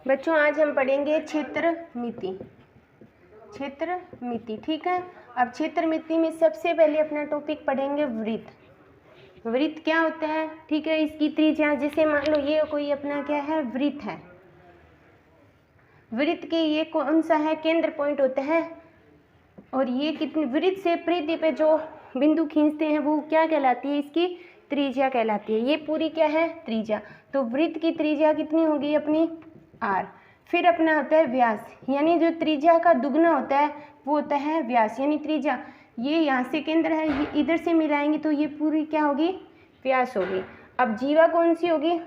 बच्चों आज हम पढ़ेंगे क्षेत्रमिति। क्षेत्रमिति, ठीक है। अब क्षेत्रमिति में सबसे पहले अपना टॉपिक पढ़ेंगे वृत्त। वृत्त क्या होता है, ठीक है। इसकी त्रिज्या, जैसे मान लो ये कोई अपना क्या है, वृत्त है। वृत्त के ये कौन सा है, केंद्र पॉइंट होता है। और ये कितनी, वृत्त से परिधि पे जो बिंदु खींचते हैं वो क्या कहलाती है, इसकी त्रिज्या कहलाती है। ये पूरी क्या है, त्रिज्या। तो वृत्त की त्रिज्या कितनी होगी अपनी, r। फिर अपना होता है व्यास, यानी जो त्रिज्या का दुगना होता है वो होता है व्यास, यानी त्रिज्या। ये यहाँ से केंद्र है, ये इधर से मिलाएंगे तो ये पूरी क्या होगी, व्यास होगी। अब जीवा कौन सी होगी,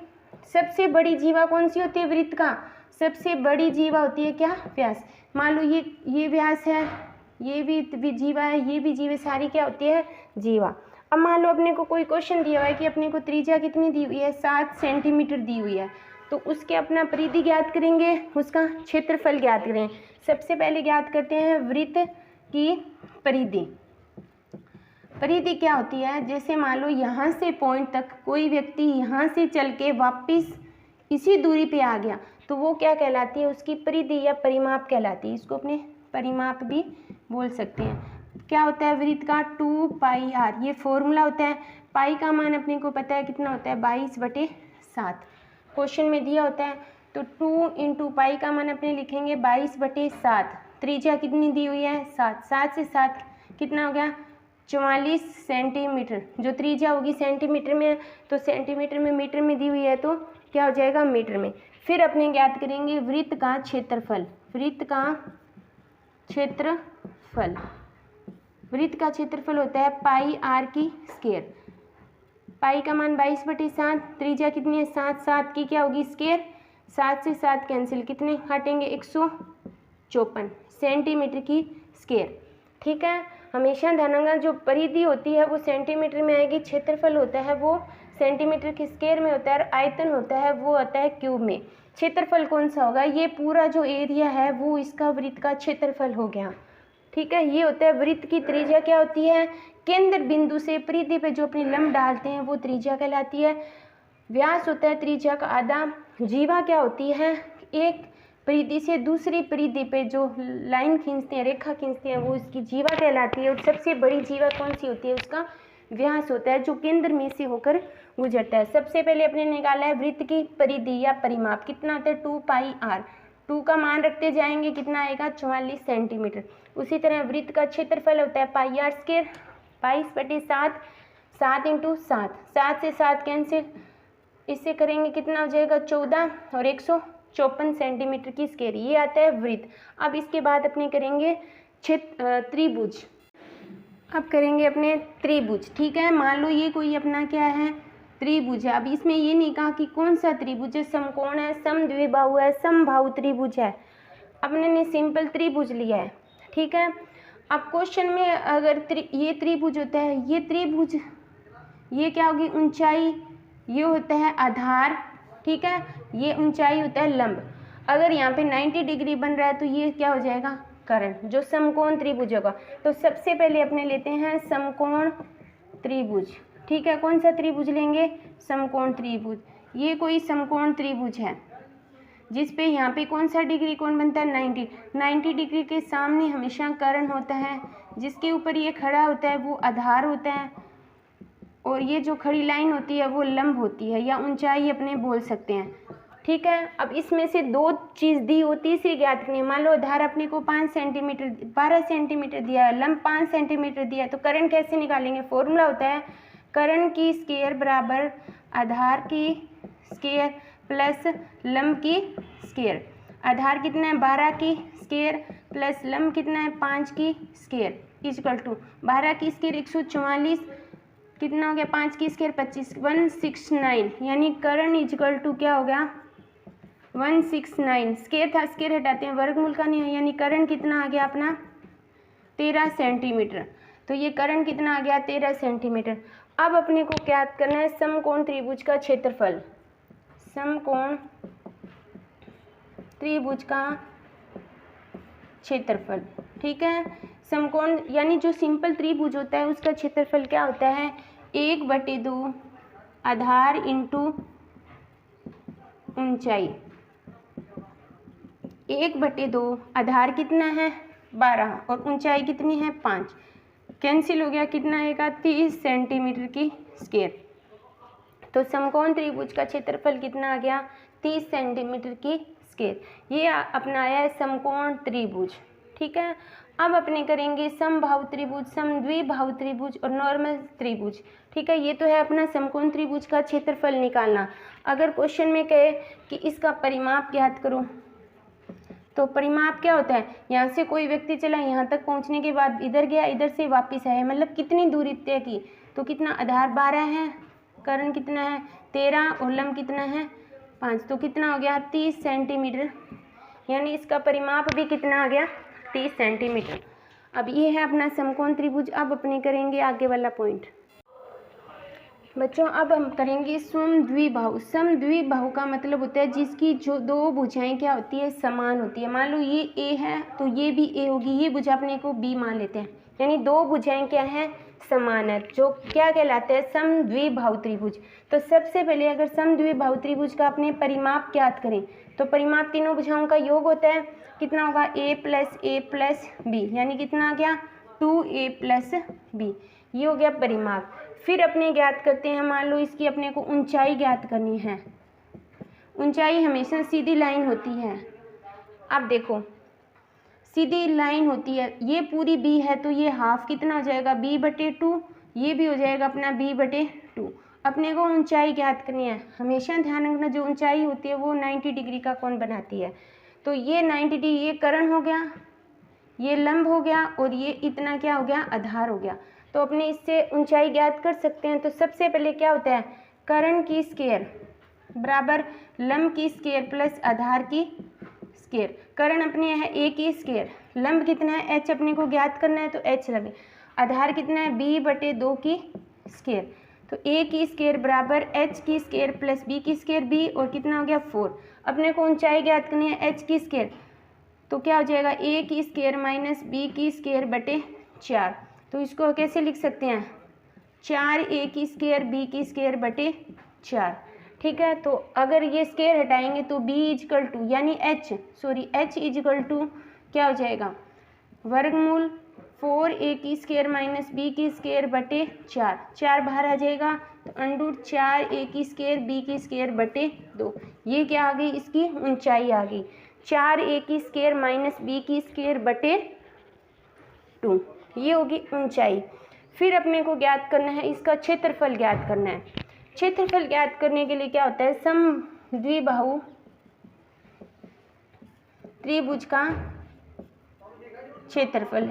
सबसे बड़ी जीवा कौन सी होती है वृत्त का, सबसे बड़ी जीवा होती है क्या, व्यास। मान लो ये व्यास है, ये भी जीवा है, ये भी जीवा, सारी क्या होती है, जीवा। अब मान लो अपने को कोई क्वेश्चन दिया हुआ है कि अपने को त्रिज्या कितनी दी हुई है, 7 सेंटीमीटर दी हुई है। तो उसके अपना परिधि ज्ञात करेंगे, उसका क्षेत्रफल ज्ञात करें। सबसे पहले ज्ञात करते हैं वृत्त की परिधि। परिधि क्या होती है, जैसे मान लो यहाँ से पॉइंट तक कोई व्यक्ति यहाँ से चल के वापिस इसी दूरी पे आ गया तो वो क्या कहलाती है, उसकी परिधि या परिमाप कहलाती है। इसको अपने परिमाप भी बोल सकते हैं। क्या होता है वृत्त का, 2πr, ये फॉर्मूला होता है। पाई का मान अपने को पता है कितना होता है, 22/7 क्वेश्चन में दिया होता है। तो 2 × पाई का मान अपने लिखेंगे 22/7। त्रिज्या कितनी दी हुई है, 7। 7 से 7 कितना हो गया, 44 सेंटीमीटर। जो त्रिज्या होगी सेंटीमीटर में, तो सेंटीमीटर में मीटर में दी हुई है तो क्या हो जाएगा, मीटर में। फिर अपने ज्ञात करेंगे वृत्त का क्षेत्रफल। वृत्त का क्षेत्रफल, वृत्त का क्षेत्रफल होता है πr²। पाई का मान 22/7, त्रिज्या कितनी है, 7। 7 की क्या होगी, स्क्वायर। 7 से 7 कैंसिल, कितने हटेंगे, 154 सेंटीमीटर की स्क्वायर, ठीक है। हमेशा ध्यान रखना, जो परिधि होती है वो सेंटीमीटर में आएगी, क्षेत्रफल होता है वो सेंटीमीटर की स्क्वायर में होता है, और आयतन होता है वो होता है क्यूब में। क्षेत्रफल कौन सा होगा, ये पूरा जो एरिया है वो इसका वृत्त का क्षेत्रफल हो गया, ठीक है। ये होता है वृत्त की त्रिज्या। क्या होती है, केंद्र बिंदु से परिधि पे जो अपनी लंब डालते हैं वो त्रिज्या कहलाती है। व्यास होता है त्रिज्या का आधा। जीवा क्या होती है, एक परिधि से दूसरी परिधि पे जो लाइन खींचते हैं, रेखा खींचते हैं, वो इसकी जीवा कहलाती है। और सबसे बड़ी जीवा कौन सी होती है, उसका व्यास होता है, जो केंद्र में से होकर गुजरता है। सबसे पहले अपने निकाला है वृत्त की परिधि या परिमाप, कितना आता है, 2πr। 2 का मान रखते जाएंगे, कितना आएगा, 44 सेंटीमीटर। उसी तरह वृत्त का क्षेत्रफल होता है πr², 22/7, 7 × 7, 7 से 7 कैंसिल, इससे करेंगे कितना हो जाएगा, 14 और 154 सेंटीमीटर की स्क्वायर। ये आता है वृत्त। अब इसके बाद अपने करेंगे त्रिभुज। अब करेंगे अपने त्रिभुज, ठीक है। मान लो ये कोई अपना क्या है, त्रिभुज है। अब इसमें ये नहीं कहा कि कौन सा त्रिभुज है, समकोण है, समद्विबाहु है, समबाहु त्रिभुज है। अपने ने सिंपल त्रिभुज लिया है, ठीक है। अब क्वेश्चन में अगर ये त्रिभुज होता है, ये त्रिभुज, ये क्या होगी, ऊंचाई, ये होता है आधार, ठीक है। ये ऊंचाई होता है लंब। अगर यहाँ पे 90 डिग्री बन रहा है तो ये क्या हो जाएगा, कर्ण, जो समकोण त्रिभुज होगा। तो सबसे पहले अपने लेते हैं समकोण त्रिभुज, ठीक है। कौन सा त्रिभुज लेंगे, समकोण त्रिभुज। ये कोई समकोण त्रिभुज है जिस पे यहाँ पे कौन सा डिग्री कोण बनता है, 90 डिग्री के सामने हमेशा कर्ण होता है, जिसके ऊपर ये खड़ा होता है वो आधार होता है, और ये जो खड़ी लाइन होती है वो लंब होती है, या ऊंचाई अपने बोल सकते हैं, ठीक है। अब इसमें से 2 चीज़ दी हो, तीसरी ज्ञात करनी है। मान लो आधार अपने को 5 सेंटीमीटर, 12 सेंटीमीटर दिया है, लंब 5 सेंटीमीटर दिया है, तो कर्ण कैसे निकालेंगे, फॉर्मूला होता है कर्ण की स्क्वायर बराबर आधार की स्क्वायर प्लस लंब की स्क्वायर। आधार कितना है, 12 की स्क्वायर प्लस लंब कितना है, 5 की स्क्वायर, इक्वल टू 12 की स्क्वायर 144, कितना हो गया, 5 की स्क्वायर 25, 169, यानी कर्ण इक्वल टू क्या हो गया, 169। स्क्वायर था, स्क्वायर हटाते हैं, वर्गमूल का नहीं है, यानी कर्ण कितना आ गया अपना, 13 सेंटीमीटर। तो ये कर्ण कितना आ गया, 13 सेंटीमीटर। अब अपने को क्या करना है, समकोण त्रिभुज का क्षेत्रफल। समकोण त्रिभुज का क्षेत्रफल, ठीक है। समकोण यानी जो सिंपल त्रिभुज होता है उसका क्षेत्रफल क्या होता है, 1/2 आधार इंटू ऊंचाई, 1/2, आधार कितना है 12 और ऊंचाई कितनी है 5, कैंसिल हो गया, कितना आएगा 30 सेंटीमीटर की स्क्वायर। तो समकोण त्रिभुज का क्षेत्रफल कितना आ गया 30 सेंटीमीटर की स्क्वायर। ये अपना आया है समकोण त्रिभुज। ठीक है, अब अपने करेंगे समबाहु त्रिभुज, समद्विबाहु त्रिभुज और नॉर्मल त्रिभुज। ठीक है, ये तो है अपना समकोण त्रिभुज का क्षेत्रफल निकालना। अगर क्वेश्चन में कहे कि इसका परिमाप ज्ञात करो, तो परिमाप क्या होता है, यहाँ से कोई व्यक्ति चला, यहाँ तक पहुँचने के बाद इधर गया, इधर से वापस आया, मतलब कितनी दूरी तय की, तो कितना आधार 12 है, कर्ण कितना है 13 और लंब कितना है 5, तो कितना हो गया 30 सेंटीमीटर, यानी इसका परिमाप भी कितना आ गया 30 सेंटीमीटर। अब ये है अपना समकोण त्रिभुज। अब अपने करेंगे आगे वाला पॉइंट बच्चों, अब हम करेंगे समद्विबाहु। समद्विबाहु का मतलब होता है जिसकी जो दो भुजाएं क्या होती है समान होती है। मान लो ये ए है तो ये भी ए होगी, ये भुजा अपने को बी मान लेते हैं, यानी दो भुजाएं क्या हैं समान है, जो क्या कहलाते हैं समद्विबाहु त्रिभुज। तो सबसे पहले अगर समद्विबाहु त्रिभुज का अपने परिमाप ज्ञात करें, तो परिमाप तीनों भुजाओं का योग होता है, कितना होगा a प्लस बी, यानी कितना आ गया 2a प्लस बी, ये हो गया परिमाप। फिर अपने ज्ञात करते हैं, मान लो इसकी अपने को ऊंचाई ज्ञात करनी है। ऊंचाई हमेशा सीधी लाइन होती है। अब देखो सीधी लाइन होती है, ये पूरी b है तो ये हाफ कितना हो जाएगा b/2, ये भी हो जाएगा अपना b/2। अपने को ऊंचाई ज्ञात करनी है। हमेशा ध्यान रखना जो ऊंचाई होती है वो 90 डिग्री का कोण बनाती है। तो ये 90 डिग्री, ये कर्ण हो गया, ये लंब हो गया और ये इतना क्या हो गया आधार हो गया। तो अपने इससे ऊंचाई ज्ञात कर सकते हैं। तो सबसे पहले क्या होता है कर्ण की स्क्वायर बराबर लंब की स्क्वायर प्लस आधार की स्क्वायर। कर्ण अपने है a की स्क्वायर, लंब कितना है h अपने को ज्ञात करना है तो h लगे, आधार कितना है b/2 की स्क्वायर। तो a की स्क्वायर बराबर h की स्क्वायर प्लस b की स्क्वायर b और कितना हो गया 4। अपने को ऊंचाई ज्ञात करनी है h की स्क्वायर, तो क्या हो जाएगा a की स्क्वायर माइनस b की स्क्वायर / 4। तो इसको कैसे लिख सकते हैं 4a की स्क्वायर b की स्क्वायर / 4। ठीक है, तो अगर ये स्क्वायर हटाएंगे तो b = यानी h = क्या हो जाएगा वर्गमूल 4a की स्क्वायर माइनस b की स्क्वायर / 4, 4 बाहर आ जाएगा तो √4a की स्क्वायर b की स्क्वायर / 2। ये क्या आ गई इसकी ऊंचाई आ गई 4a की स्क्वायर माइनस b की स्क्वायर / 2, ये होगी ऊंचाई। फिर अपने को ज्ञात करना है इसका क्षेत्रफल ज्ञात करना है। क्षेत्रफल ज्ञात करने के लिए क्या होता है समद्विबाहु त्रिभुज का क्षेत्रफल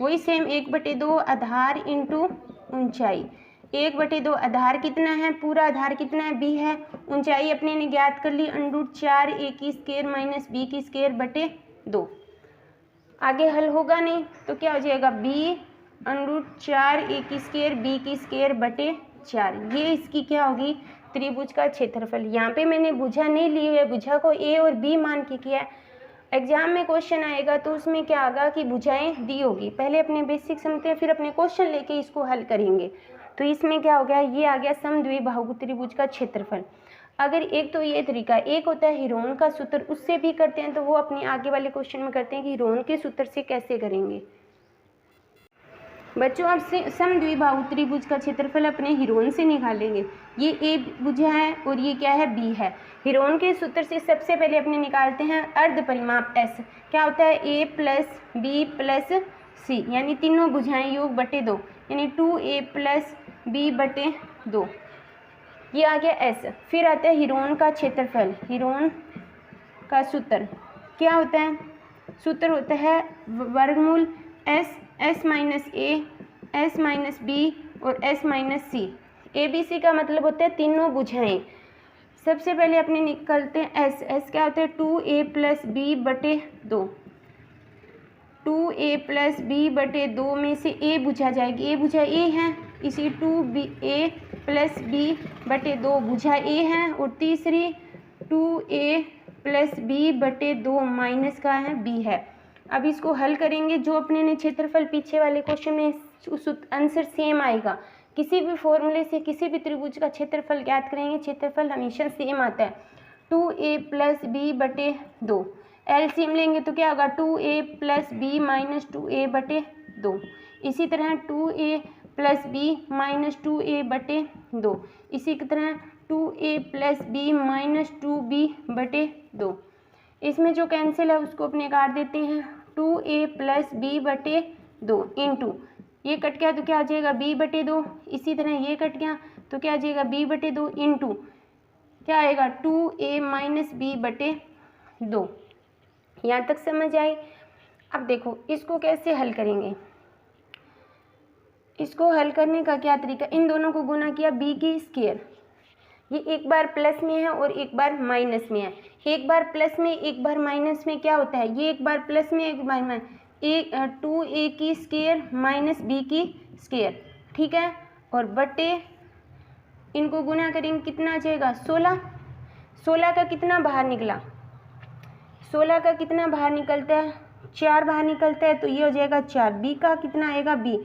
वही सेम 1/2 आधार इंटू ऊंचाई। 1/2 आधार कितना है, पूरा आधार कितना है b है, ऊंचाई अपने ने ज्ञात कर ली √4a की स्क्वायर माइनस b की स्क्वायर / 2। आगे हल होगा नहीं तो क्या हो जाएगा b √4a की स्क्वायर b की स्क्वायर / 4। ये इसकी क्या होगी त्रिभुज का क्षेत्रफल। यहाँ पे मैंने भुजा नहीं ली है, भुजा को a और b मान के किया है। एग्जाम में क्वेश्चन आएगा तो उसमें क्या आएगा कि भुजाएं दी होगी। पहले अपने बेसिक समझते हैं फिर अपने क्वेश्चन लेके इसको हल करेंगे। तो इसमें क्या हो गया ये आ गया समद्विबाहु त्रिभुज का क्षेत्रफल। अगर एक तो ये तरीका, एक होता है हीरोन का सूत्र, उससे भी करते हैं, तो वो अपने आगे वाले क्वेश्चन में करते हैं कि हीरोन के सूत्र से कैसे करेंगे। बच्चों अब से समद्विबाहु त्रिभुज का क्षेत्रफल अपने हीरोन से निकालेंगे। ये ए भुजा है और ये क्या है बी है। हीरोन के सूत्र से सबसे पहले अपने निकालते हैं अर्ध परिमाप एस। क्या होता है a प्लस बी प्लस सी, यानी तीनों भुजाएं योग / 2, यानी 2a प्लस बी / 2, ये आ गया एस। फिर आता है हीरोन का क्षेत्रफल। हीरोन का सूत्र क्या होता है, सूत्र होता है वर्गमूल s minus a, s minus b और s minus c। a b c का मतलब होता है तीनों भुजाएं। सबसे पहले अपने निकलते हैं s क्या होता है 2a plus b / 2। 2a plus b / 2 में से a भुजा जाएगी, a भुजा a है, इसी 2a प्लस b / 2 भुजा a है और तीसरी 2a प्लस b / 2 माइनस का है b है। अब इसको हल करेंगे, जो अपने ने क्षेत्रफल पीछे वाले क्वेश्चन में उस आंसर सेम आएगा। किसी भी फॉर्मूले से किसी भी त्रिभुज का क्षेत्रफल ज्ञात करेंगे, क्षेत्रफल हमेशा सेम आता है 2a प्लस b / 2। एलसीएम लेंगे तो क्या होगा 2a plus B minus 2a बटे 2। इसी तरह 2a plus B minus 2a बटे 2। इसी की तरह 2a plus B minus 2b बटे 2। इसमें जो कैंसिल है उसको अपने काट देते हैं। 2a प्लस बी बटे 2 इंटू ये कट गया तो क्या आ जाएगा b बटे 2। इसी तरह ये कट गया तो क्या आ जाएगा b बटे 2 इंटू क्या आएगा 2a माइनस बी बटे 2। यहाँ तक समझ आई। अब देखो इसको कैसे हल करेंगे। इसको हल करने का क्या तरीका, इन दोनों को गुना किया b की स्क्वायर। ये एक बार प्लस में है और एक बार माइनस में है। एक बार प्लस में एक बार माइनस में क्या होता है, ये एक बार प्लस में एक बार माइनस, 2a की स्क्वायर माइनस b की स्क्वायर, ठीक है। और बटे इनको गुना करेंगे कितना आ जाएगा 16। 16 का कितना बाहर निकला, 16 का कितना बाहर निकलता है 4 बाहर निकलता है, तो ये हो जाएगा 4। बी का कितना आएगा b,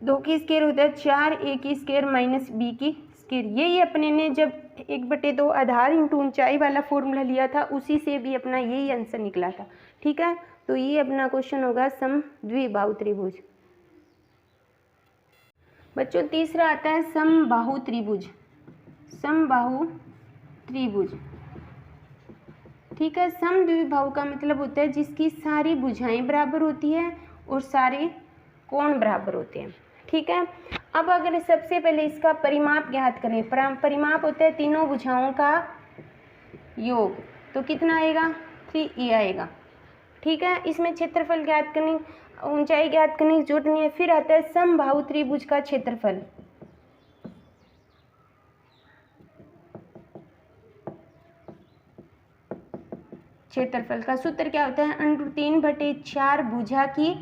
2 की स्क्वायर होता है 4, a की स्क्वायर माइनस b की स्क्वायर। यही अपने ने जब 1/2 आधार इंटू ऊंचाई वाला फॉर्मूला लिया था उसी से भी अपना यही आंसर निकला था, ठीक है। तो ये अपना क्वेश्चन होगा समद्विबाहु त्रिभुज। बच्चों तीसरा आता है समबाहु त्रिभुज। समबाहु त्रिभुज, ठीक है। समद्विबाहु का मतलब होता है जिसकी सारी भुजाएं बराबर होती है और सारे कोण बराबर होते हैं, ठीक है। अब अगर सबसे पहले इसका परिमाप ज्ञात करें, परिमाप होता है तीनों भुजाओं का योग, तो कितना आएगा 3a आएगा, ठीक है। इसमें क्षेत्रफल ज्ञात करनी, ऊंचाई ज्ञात करने की जरूरत नहीं है। फिर आता है समबाहु त्रिभुज का क्षेत्रफल। क्षेत्रफल का सूत्र क्या होता है √3/4 भुजा की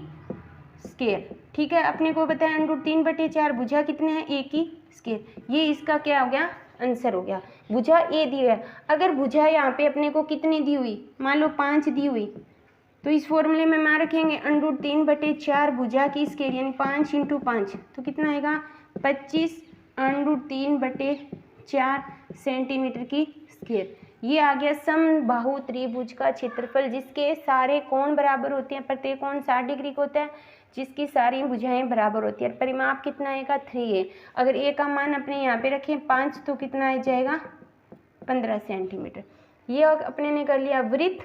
स्क्वायर, ठीक है। अपने को बताया √3/4 भुजा कितने हैं a की स्क्वायर। ये इसका क्या हो गया आंसर हो गया। भुजा a दी है, अगर भुजा यहाँ पे अपने को कितनी दी हुई, मान लो 5 दी हुई, तो इस फॉर्मूले में मान रखेंगे √3/4 भुजा की स्क्वायर यानी 5 × 5, तो कितना आएगा 25 √3/4 सेंटीमीटर की स्क्वायर। ये आ गया समबाहु त्रिभुज का क्षेत्रफल जिसके सारे कोण बराबर होते हैं, प्रत्येक कोण 60 डिग्री का होता है, जिसकी सारी भुजाएं बराबर होती है। परिमाप कितना आएगा 3a। अगर a का मान अपने यहाँ पे रखें 5 तो कितना आ जाएगा 15 सेंटीमीटर। ये अपने ने कर लिया वृत्त,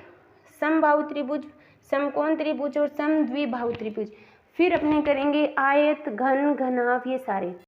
समबाहु त्रिभुज, समकोण त्रिभुज और समद्विबाहु त्रिभुज। फिर अपने करेंगे आयत, घन, घनाभ, ये सारे।